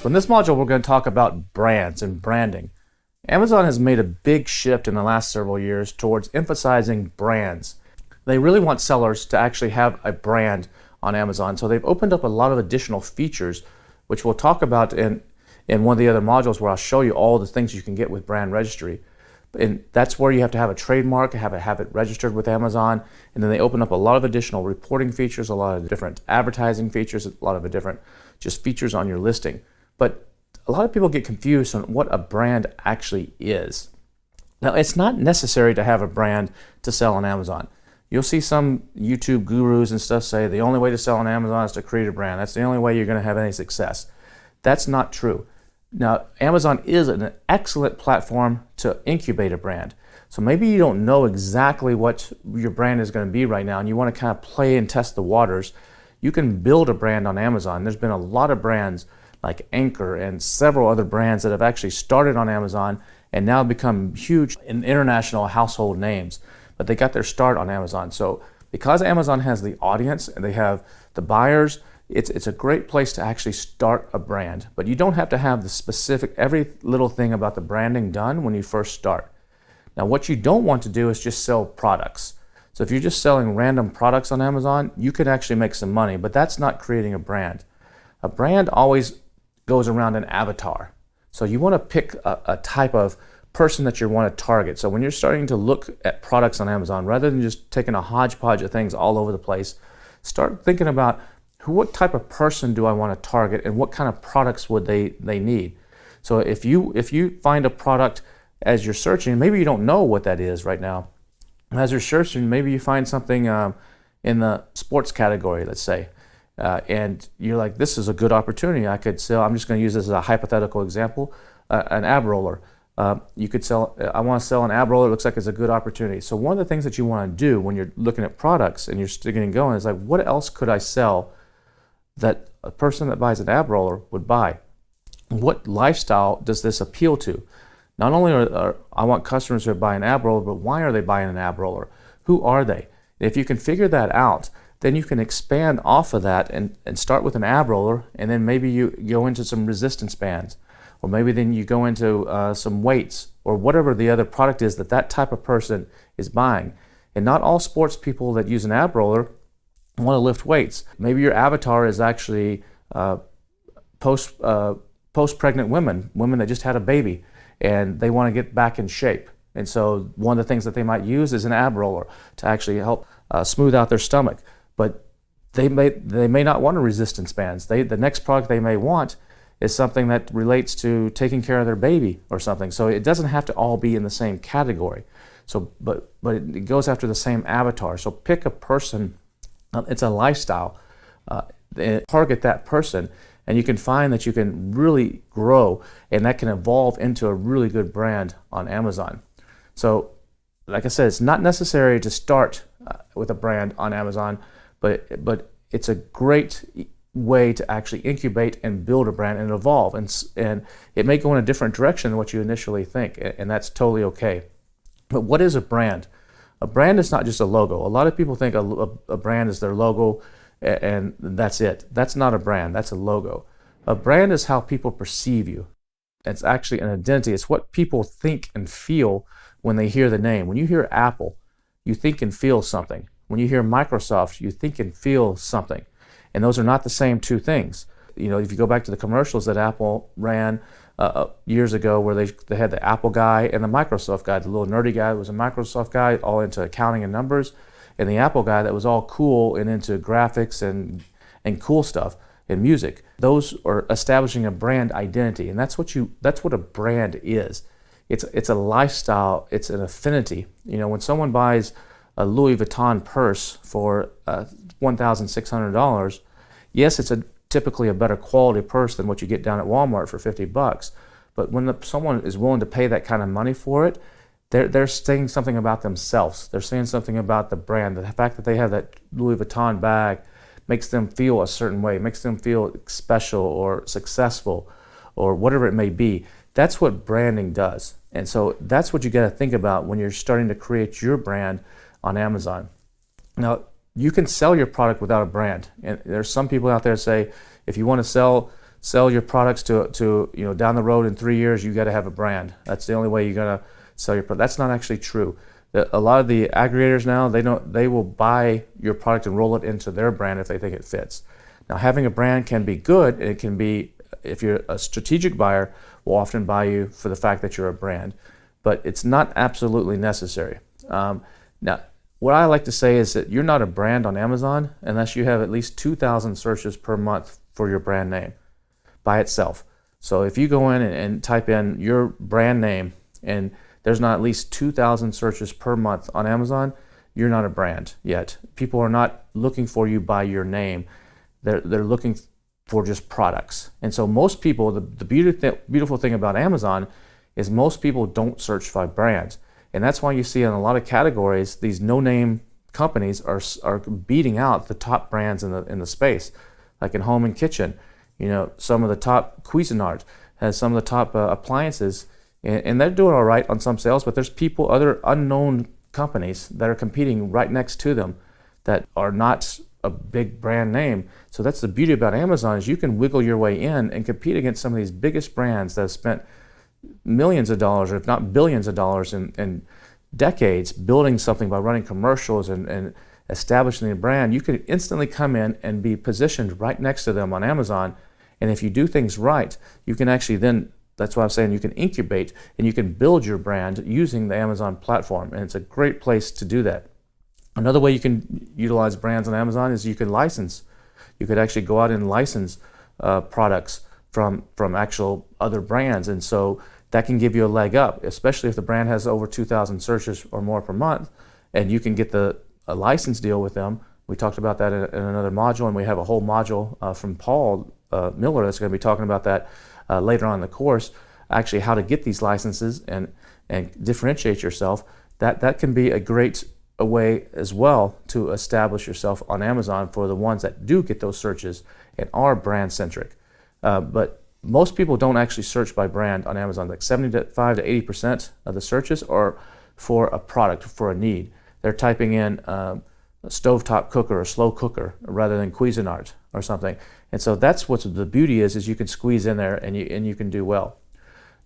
So in this module, we're going to talk about brands and branding. Amazon has made a big shift in the last several years towards emphasizing brands. They really want sellers to actually have a brand on Amazon. So they've opened up a lot of additional features, which we'll talk about in one of the other modules where I'll show you all the things you can get with brand registry. And that's where you have to have a trademark, have it registered with Amazon. And then they open up a lot of additional reporting features, a lot of different advertising features, a lot of different just features on your listing. But a lot of people get confused on what a brand actually is. Now, it's not necessary to have a brand to sell on Amazon. You'll see some YouTube gurus and stuff say the only way to sell on Amazon is to create a brand. That's the only way you're going to have any success. That's not true. Now, Amazon is an excellent platform to incubate a brand. So maybe you don't know exactly what your brand is going to be right now and you want to kind of play and test the waters. You can build a brand on Amazon. There's been a lot of brands like Anchor and several other brands that have actually started on Amazon and now become huge in international household names. But they got their start on Amazon. So because Amazon has the audience and they have the buyers, it's a great place to actually start a brand. But you don't have to have the specific, every little thing about the branding done when you first start. Now, what you don't want to do is just sell products. So if you're just selling random products on Amazon, you can actually make some money, but that's not creating a brand. A brand always goes around an avatar. So you want to pick a type of person that you want to target. So when you're starting to look at products on Amazon, rather than just taking a hodgepodge of things all over the place, start thinking about what type of person do I want to target and what kind of products would they need. So if you find a product as you're searching, maybe you don't know what that is right now. As you're searching, maybe you find something in the sports category, let's say, and you're like, this is a good opportunity. I could sell, I'm just going to use this as a hypothetical example, an ab roller. You could sell, I want to sell an ab roller, it looks like it's a good opportunity. So one of the things that you want to do when you're looking at products and you're sticking and going is like, what else could I sell that a person that buys an ab roller would buy? What lifestyle does this appeal to? Not only I want customers who buy an ab roller, but why are they buying an ab roller? Who are they? If you can figure that out, then you can expand off of that and start with an ab roller, and then maybe you go into some resistance bands, or maybe then you go into some weights, or whatever the other product is that type of person is buying. And not all sports people that use an ab roller want to lift weights. Maybe your avatar is actually post-pregnant women that just had a baby, and they want to get back in shape. And so one of the things that they might use is an ab roller to actually help smooth out their stomach. But they may not want a resistance bands. The next product they may want is something that relates to taking care of their baby or something. So it doesn't have to all be in the same category. So, but it goes after the same avatar. So pick a person. It's a lifestyle. Target that person, and you can find that you can really grow, and that can evolve into a really good brand on Amazon. So, like I said, it's not necessary to start with a brand on Amazon, but it's a great way to actually incubate and build a brand and evolve, and it may go in a different direction than what you initially think, and that's totally okay. But what is a brand? A brand is not just a logo. A lot of people think a brand is their logo and that's it. That's not a brand, that's a logo. A brand is how people perceive you. It's actually an identity. It's what people think and feel when they hear the name. When you hear Apple, you think and feel something. When you hear Microsoft, you think and feel something. And those are not the same two things. You know, if you go back to the commercials that Apple ran years ago, where they had the Apple guy and the Microsoft guy, the little nerdy guy that was a Microsoft guy, all into accounting and numbers, and the Apple guy that was all cool and into graphics and cool stuff and music. Those are establishing a brand identity, and that's what a brand is. It's a lifestyle. It's an affinity. You know, when someone buys a Louis Vuitton purse for $1,600, yes, it's typically a better quality purse than what you get down at Walmart for $50. But when someone is willing to pay that kind of money for it, they're saying something about themselves. They're saying something about the brand. The fact that they have that Louis Vuitton bag makes them feel a certain way, makes them feel special or successful or whatever it may be. That's what branding does. And so that's what you got to think about when you're starting to create your brand on Amazon. Now, you can sell your product without a brand. And there's some people out there that say, if you want to sell sell your products to down the road in 3 years, you got to have a brand. That's the only way you're going to sell your product. That's not actually true. A lot of the aggregators now, they will buy your product and roll it into their brand if they think it fits. Now, having a brand can be good, and it can be, if you're a strategic buyer, will often buy you for the fact that you're a brand, but it's not absolutely necessary. Now, what I like to say is that you're not a brand on Amazon unless you have at least 2,000 searches per month for your brand name by itself. So if you go in and type in your brand name and there's not at least 2,000 searches per month on Amazon, you're not a brand yet. People are not looking for you by your name. They're looking for just products. And so most people, the beautiful thing about Amazon is most people don't search by brands. And that's why you see in a lot of categories, these no-name companies are beating out the top brands in the space. Like in home and kitchen, some of the top, Cuisinart has some of the top appliances, and they're doing all right on some sales, but there's other unknown companies that are competing right next to them that are not a big brand name. So that's the beauty about Amazon, is you can wiggle your way in and compete against some of these biggest brands that have spent millions of dollars, or if not billions of dollars in decades building something by running commercials and establishing a brand. You could instantly come in and be positioned right next to them on Amazon. And if you do things right, you can actually then, that's why I'm saying you can incubate and you can build your brand using the Amazon platform. And it's a great place to do that. Another way you can utilize brands on Amazon is you can license. You could actually go out and license products from actual other brands. And so that can give you a leg up, especially if the brand has over 2,000 searches or more per month, and you can get a license deal with them. We talked about that in another module, and we have a whole module from Paul Miller that's going to be talking about that later on in the course, actually how to get these licenses and differentiate yourself. That can be a great way as well to establish yourself on Amazon for the ones that do get those searches and are brand centric. But most people don't actually search by brand on Amazon. Like 75 to 80% of the searches are for a product, for a need. They're typing in a stovetop cooker or slow cooker rather than Cuisinart or something. And so that's what the beauty is you can squeeze in there and you can do well.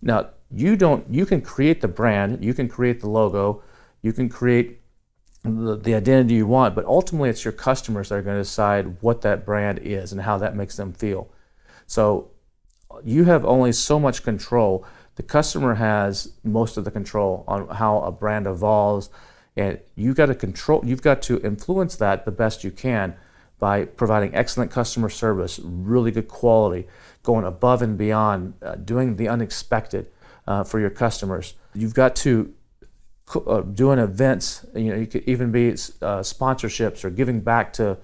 Now, you can create the brand, you can create the logo, you can create the identity you want, but ultimately it's your customers that are going to decide what that brand is and how that makes them feel. So you have only so much control. The customer has most of the control on how a brand evolves, and you've got to influence that the best you can by providing excellent customer service, really good quality, going above and beyond, doing the unexpected for your customers. You've got to doing events, you could even be sponsorships or giving back to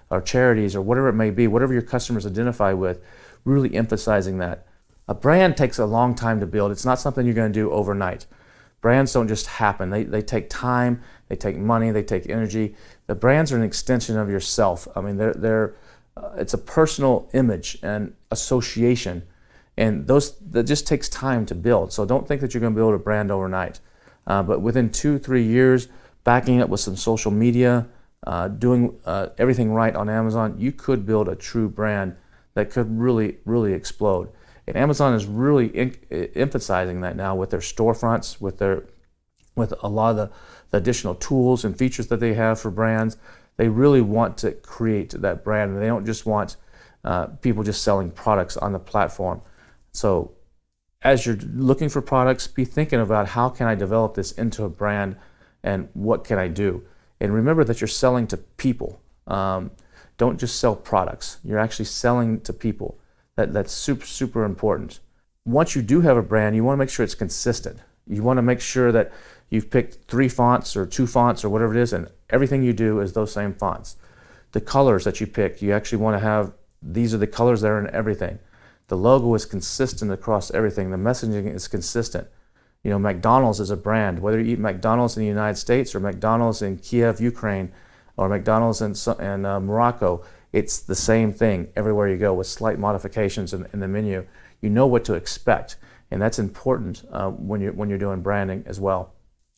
our charities or whatever it may be, whatever your customers identify with, really emphasizing that. A brand takes a long time to build. It's not something you're going to do overnight. Brands don't just happen. They take time, they take money, they take energy. The brands are an extension of yourself. I mean, it's a personal image and association, and that just takes time to build. So don't think that you're going to build a brand overnight. But within 2-3 years, backing it with some social media, doing everything right on Amazon, you could build a true brand that could really, really explode. And Amazon is really emphasizing that now with their storefronts, with a lot of the additional tools and features that they have for brands. They really want to create that brand, and they don't just want people just selling products on the platform. So as you're looking for products, be thinking about how can I develop this into a brand and what can I do? And remember that you're selling to people. Don't just sell products. You're actually selling to people. That's super, super important. Once you do have a brand, you want to make sure it's consistent. You want to make sure that you've picked 3 fonts or 2 fonts or whatever it is, and everything you do is those same fonts. The colors that you pick, you actually want to have, these are the colors that are in everything. The logo is consistent across everything. The messaging is consistent. McDonald's is a brand. Whether you eat McDonald's in the United States or McDonald's in Kiev, Ukraine, or McDonald's in Morocco, it's the same thing everywhere you go with slight modifications in the menu. You know what to expect, and that's important when you're doing branding as well.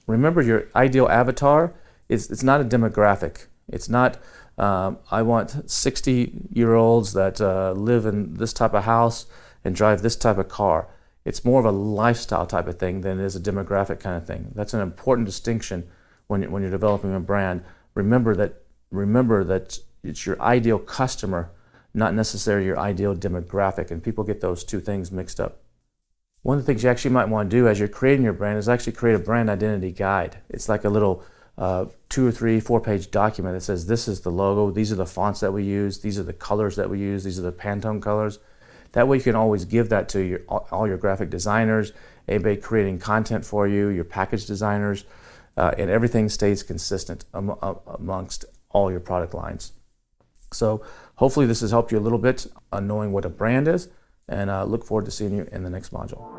Remember, your ideal avatar it's not a demographic. It's not, I want 60-year-olds that live in this type of house and drive this type of car. It's more of a lifestyle type of thing than it is a demographic kind of thing. That's an important distinction when you're developing a brand. Remember that it's your ideal customer, not necessarily your ideal demographic, and people get those two things mixed up. One of the things you actually might want to do as you're creating your brand is actually create a brand identity guide. It's like a little 2 or 3, 4-page document that says this is the logo, these are the fonts that we use, these are the colors that we use, these are the Pantone colors. That way you can always give that to all your graphic designers, anybody creating content for you, your package designers, and everything stays consistent amongst all your product lines. So hopefully this has helped you a little bit on knowing what a brand is, and look forward to seeing you in the next module.